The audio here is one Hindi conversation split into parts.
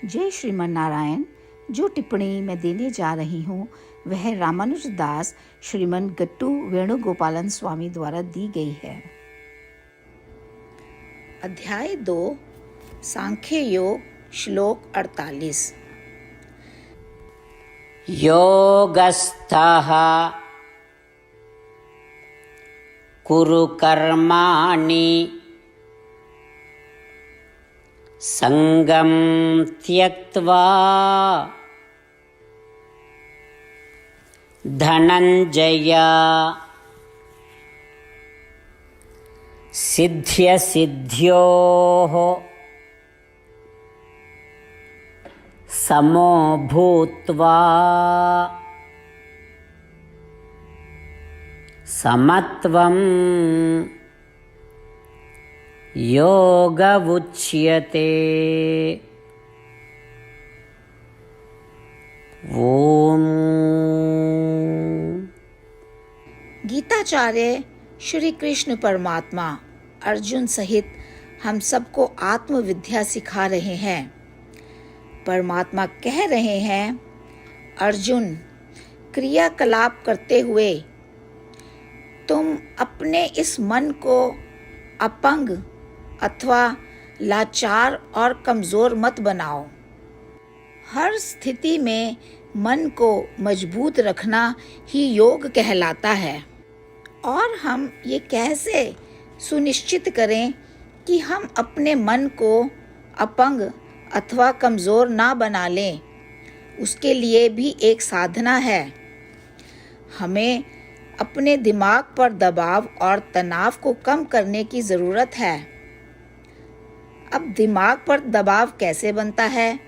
जय श्रीमन नारायण। जो टिप्पणी मैं देने जा रही हूँ वह रामानुज दास श्रीमन गट्टू वेणुगोपालन स्वामी द्वारा दी गई है। अध्याय 2 सांख्य योग श्लोक 48। योगस्थः कुरु कर्माणि संगं त्यक्त्वा धनंजय सिद्ध्य सिद्ध्योः समो भूत्वा समत्वं योग उच्यते। ओम। गीताचार्य श्री कृष्ण परमात्मा अर्जुन सहित हम सबको आत्मविद्या सिखा रहे हैं। परमात्मा कह रहे हैं, अर्जुन, क्रियाकलाप करते हुए तुम अपने इस मन को अपंग अथवा लाचार और कमज़ोर मत बनाओ। हर स्थिति में मन को मजबूत रखना ही योग कहलाता है। और हम ये कैसे सुनिश्चित करें कि हम अपने मन को अपंग अथवा कमज़ोर ना बना लें? उसके लिए भी एक साधना है। हमें अपने दिमाग पर दबाव और तनाव को कम करने की ज़रूरत है। अब दिमाग पर दबाव कैसे बनता है?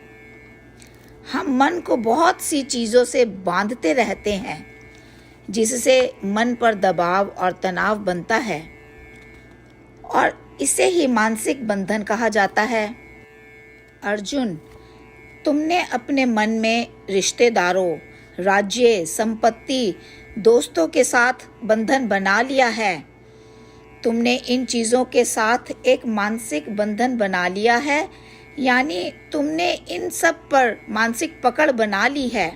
हम मन को बहुत सी चीज़ों से बांधते रहते हैं, जिससे मन पर दबाव और तनाव बनता है, और इसे ही मानसिक बंधन कहा जाता है। अर्जुन, तुमने अपने मन में रिश्तेदारों, राज्य, संपत्ति, दोस्तों के साथ बंधन बना लिया है। तुमने इन चीज़ों के साथ एक मानसिक बंधन बना लिया है, यानी तुमने इन सब पर मानसिक पकड़ बना ली है।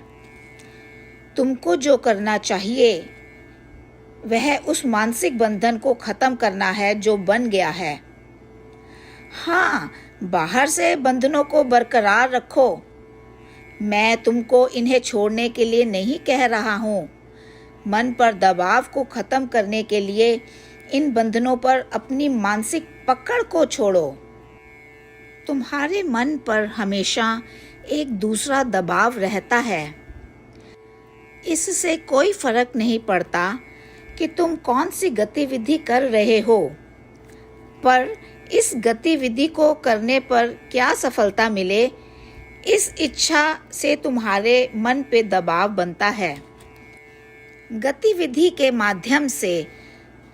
तुमको जो करना चाहिए वह उस मानसिक बंधन को ख़त्म करना है जो बन गया है। हाँ, बाहर से बंधनों को बरकरार रखो। मैं तुमको इन्हें छोड़ने के लिए नहीं कह रहा हूँ। मन पर दबाव को ख़त्म करने के लिए इन बंधनों पर अपनी मानसिक पकड़ को छोड़ो। तुम्हारे मन पर हमेशा एक दूसरा दबाव रहता है। इससे कोई फर्क नहीं पड़ता कि तुम कौन सी गतिविधि कर रहे हो, पर इस गतिविधि को करने पर क्या सफलता मिले, इस इच्छा से तुम्हारे मन पे दबाव बनता है। गतिविधि के माध्यम से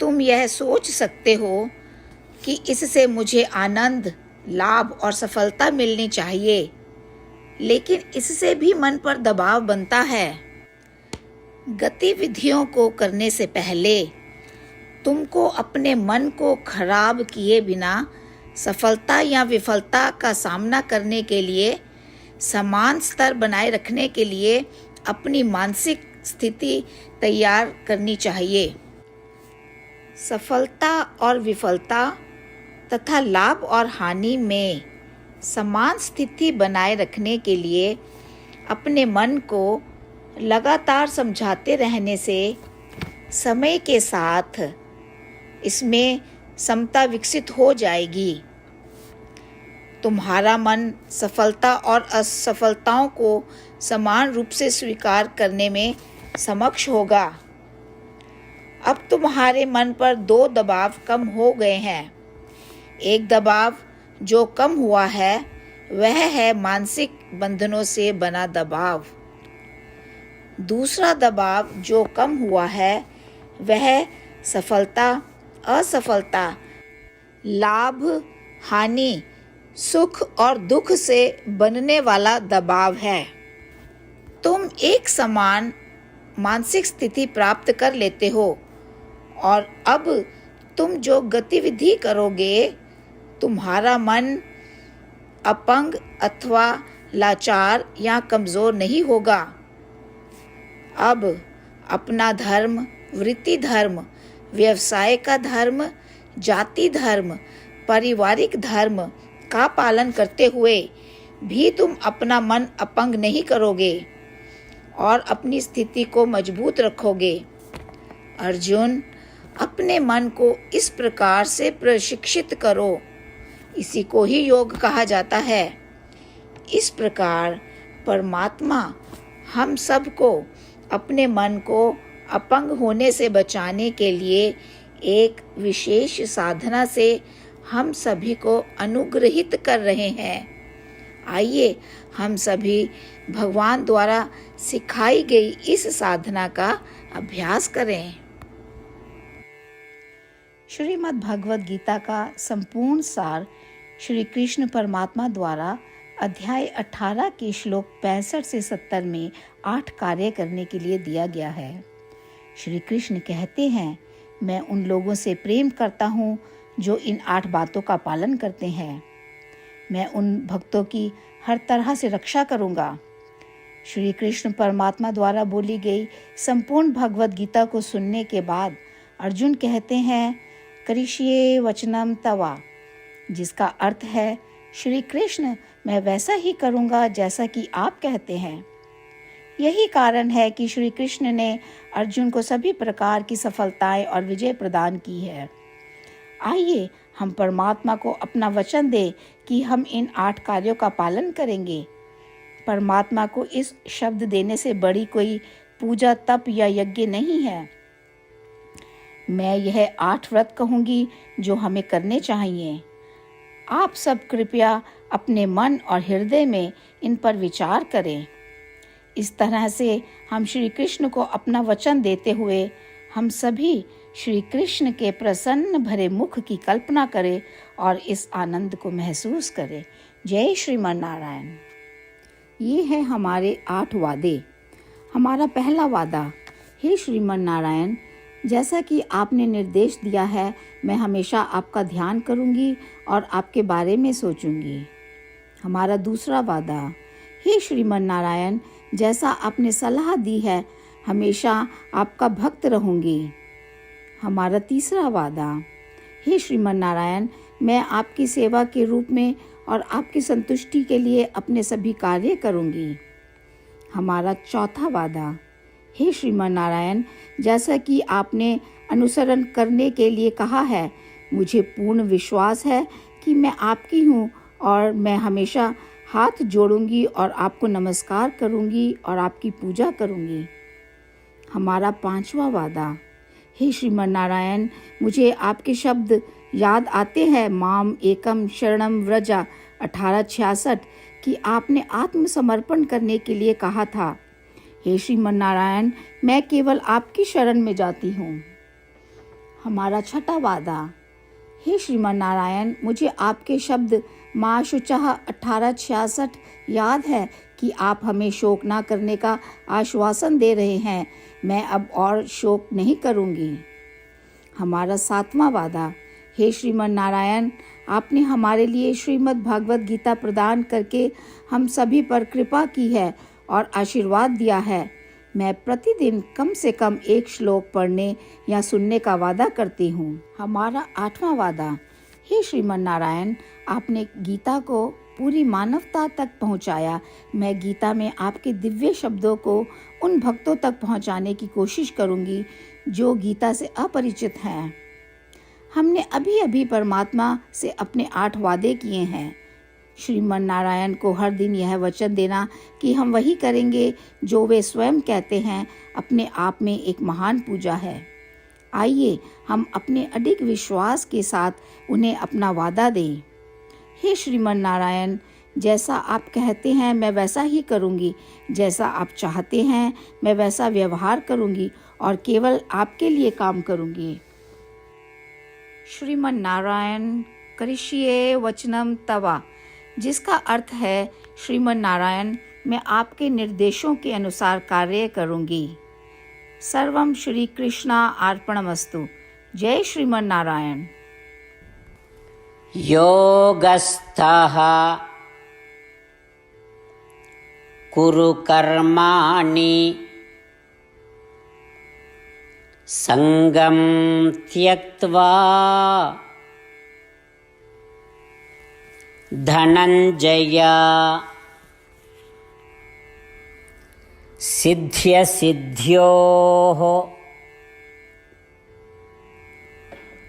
तुम यह सोच सकते हो कि इससे मुझे आनंद, लाभ और सफलता मिलनी चाहिए, लेकिन इससे भी मन पर दबाव बनता है। गतिविधियों को करने से पहले तुमको अपने मन को खराब किए बिना सफलता या विफलता का सामना करने के लिए समान स्तर बनाए रखने के लिए अपनी मानसिक स्थिति तैयार करनी चाहिए। सफलता और विफलता तथा लाभ और हानि में समान स्थिति बनाए रखने के लिए अपने मन को लगातार समझाते रहने से समय के साथ इसमें समता विकसित हो जाएगी। तुम्हारा मन सफलता और असफलताओं को समान रूप से स्वीकार करने में समक्ष होगा। अब तुम्हारे मन पर 2 दबाव कम हो गए हैं। एक दबाव जो कम हुआ है वह है मानसिक बंधनों से बना दबाव। दूसरा दबाव जो कम हुआ है वह सफलता, असफलता, लाभ, हानि, सुख और दुख से बनने वाला दबाव है। तुम एक समान मानसिक स्थिति प्राप्त कर लेते हो, और अब तुम जो गतिविधि करोगे तुम्हारा मन अपंग अथवा लाचार या कमजोर नहीं होगा। अब अपना धर्म, वृत्ति धर्म, व्यवसाय का धर्म, जाति धर्म, पारिवारिक धर्म का पालन करते हुए भी तुम अपना मन अपंग नहीं करोगे और अपनी स्थिति को मजबूत रखोगे। अर्जुन, अपने मन को इस प्रकार से प्रशिक्षित करो, इसी को ही योग कहा जाता है। इस प्रकार परमात्मा हम सबको अपने मन को अपंग होने से बचाने के लिए एक विशेष साधना से हम सभी को अनुग्रहित कर रहे हैं। आइए हम सभी भगवान द्वारा सिखाई गई इस साधना का अभ्यास करें। श्रीमद् भगवद गीता का संपूर्ण सार श्री कृष्ण परमात्मा द्वारा अध्याय 18 के श्लोक 65 से 70 में 8 कार्य करने के लिए दिया गया है। श्री कृष्ण कहते हैं, मैं उन लोगों से प्रेम करता हूँ जो इन 8 बातों का पालन करते हैं। मैं उन भक्तों की हर तरह से रक्षा करूँगा। श्री कृष्ण परमात्मा द्वारा बोली गई संपूर्ण भगवद गीता को सुनने के बाद अर्जुन कहते हैं, करिष्ये वचनम तवा, जिसका अर्थ है, श्री कृष्ण, मैं वैसा ही करूँगा जैसा कि आप कहते हैं। यही कारण है कि श्री कृष्ण ने अर्जुन को सभी प्रकार की सफलताएं और विजय प्रदान की है। आइए हम परमात्मा को अपना वचन दें कि हम इन 8 कार्यों का पालन करेंगे। परमात्मा को इस शब्द देने से बड़ी कोई पूजा, तप या यज्ञ नहीं है। मैं यह 8 व्रत कहूँगी जो हमें करने चाहिए। आप सब कृपया अपने मन और हृदय में इन पर विचार करें। इस तरह से हम श्री कृष्ण को अपना वचन देते हुए हम सभी श्री कृष्ण के प्रसन्न भरे मुख की कल्पना करें और इस आनंद को महसूस करें। जय श्रीमन नारायण। ये है हमारे 8 वादे। हमारा पहला वादा, हे श्रीमन नारायण, जैसा कि आपने निर्देश दिया है, मैं हमेशा आपका ध्यान करूंगी और आपके बारे में सोचूंगी। हमारा दूसरा वादा, हे श्रीमन नारायण, जैसा आपने सलाह दी है, हमेशा आपका भक्त रहूंगी। हमारा तीसरा वादा, हे श्रीमन नारायण, मैं आपकी सेवा के रूप में और आपकी संतुष्टि के लिए अपने सभी कार्य करूंगी। हमारा चौथा वादा, हे श्रीमन नारायण, जैसा कि आपने अनुसरण करने के लिए कहा है, मुझे पूर्ण विश्वास है कि मैं आपकी हूँ और मैं हमेशा हाथ जोड़ूंगी और आपको नमस्कार करूंगी और आपकी पूजा करूंगी। हमारा 5वां वादा, हे श्रीमन नारायण, मुझे आपके शब्द याद आते हैं, माम एकम शरणम व्रजा 1866, कि आपने आत्मसमर्पण करने के लिए कहा था। हे श्रीमन नारायण, मैं केवल आपकी शरण में जाती हूँ। हमारा 6वां वादा, हे श्रीमन नारायण, मुझे आपके शब्द माँ शुचः 1866 याद है कि आप हमें शोक ना करने का आश्वासन दे रहे हैं। मैं अब और शोक नहीं करूँगी। हमारा 7वां वादा, हे श्रीमन नारायण, आपने हमारे लिए श्रीमद् भागवत गीता प्रदान करके हम सभी पर कृपा की है और आशीर्वाद दिया है। मैं प्रतिदिन कम से कम 1 श्लोक पढ़ने या सुनने का वादा करती हूँ। हमारा 8वां वादा, हे श्रीमन नारायण, आपने गीता को पूरी मानवता तक पहुँचाया। मैं गीता में आपके दिव्य शब्दों को उन भक्तों तक पहुँचाने की कोशिश करूँगी जो गीता से अपरिचित हैं। हमने अभी अभी परमात्मा से अपने 8 वादे किए हैं। श्रीमन नारायण को हर दिन यह वचन देना कि हम वही करेंगे जो वे स्वयं कहते हैं, अपने आप में एक महान पूजा है। आइए हम अपने अडिग विश्वास के साथ उन्हें अपना वादा दें। हे श्रीमन नारायण, जैसा आप कहते हैं मैं वैसा ही करूँगी, जैसा आप चाहते हैं मैं वैसा व्यवहार करूँगी और केवल आपके लिए काम करूँगी। श्रीमन नारायण करिष्ये वचनम तवा, जिसका अर्थ है, श्रीमन नारायण, मैं आपके निर्देशों के अनुसार कार्य करूँगी। सर्वम श्री कृष्णा अर्पणमस्तु। जय श्रीमन नारायण। योगस्थः कुरु कर्माणि संगं त्यक्त्वा धनञ्जय सिद्ध्यसिद्ध्योः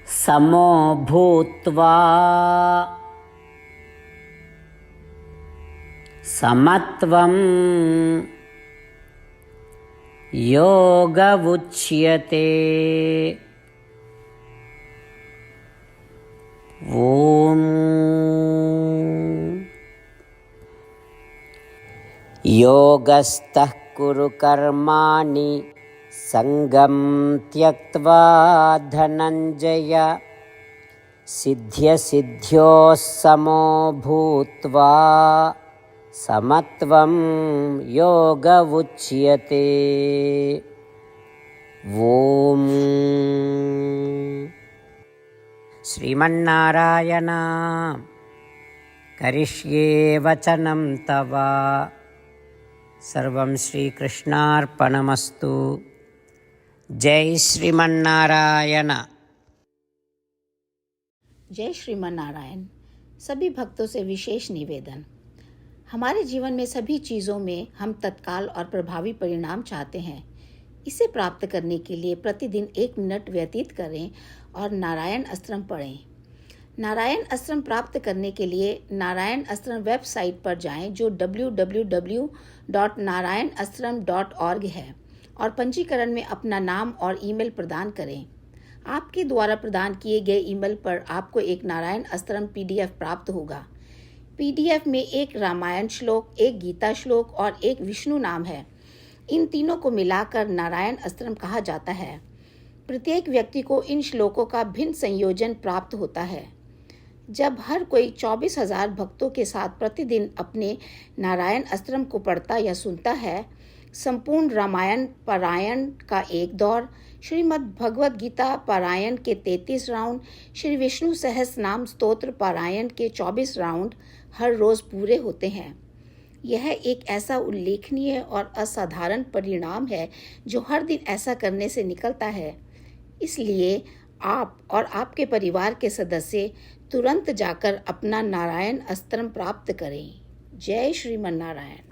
समो भूत्वा समत्वं योग उच्यते। ओम योगस्थः कुरु कर्माणि संगं त्यक्त्वा धनञ्जय सिद्ध्यसिद्ध्योः समो भूत्वा समत्वं योग उच्यते। ओम श्रीमन्नारायण करिष्ये वचनं तव। सर्वं श्रीकृष्णार्पणमस्तु। जय श्रीमन्नारायण। जय श्रीमन्नारायण। सभी भक्तों से विशेष निवेदन। हमारे जीवन में सभी चीज़ों में हम तत्काल और प्रभावी परिणाम चाहते हैं। इसे प्राप्त करने के लिए प्रतिदिन 1 मिनट व्यतीत करें और नारायण अस्त्रम पढ़ें। नारायण अस्त्रम प्राप्त करने के लिए नारायण अस्त्रम वेबसाइट पर जाएं, जो www.narayanastram.org है, और पंजीकरण में अपना नाम और ईमेल प्रदान करें। आपके द्वारा प्रदान किए गए ईमेल पर आपको एक नारायण अस्त्रम PDF प्राप्त होगा। PDF में 1 रामायण श्लोक, 1 गीता श्लोक और 1 विष्णु नाम है। इन तीनों को मिलाकर नारायण अस्त्रम कहा जाता है। प्रत्येक व्यक्ति को इन श्लोकों का भिन्न संयोजन प्राप्त होता है। जब हर कोई 24,000 भक्तों के साथ प्रतिदिन अपने नारायण अस्त्रम को पढ़ता या सुनता है, संपूर्ण रामायण पारायण का 1 दौर, श्रीमद् भगवद गीता पारायण के 33 राउंड, श्री विष्णु सहस्त्र नाम स्तोत्र पारायण के 24 राउंड हर रोज पूरे होते हैं। यह एक ऐसा उल्लेखनीय और असाधारण परिणाम है जो हर दिन ऐसा करने से निकलता है। इसलिए आप और आपके परिवार के सदस्य तुरंत जाकर अपना नारायण अस्त्रम प्राप्त करें। जय श्रीमन्नारायण।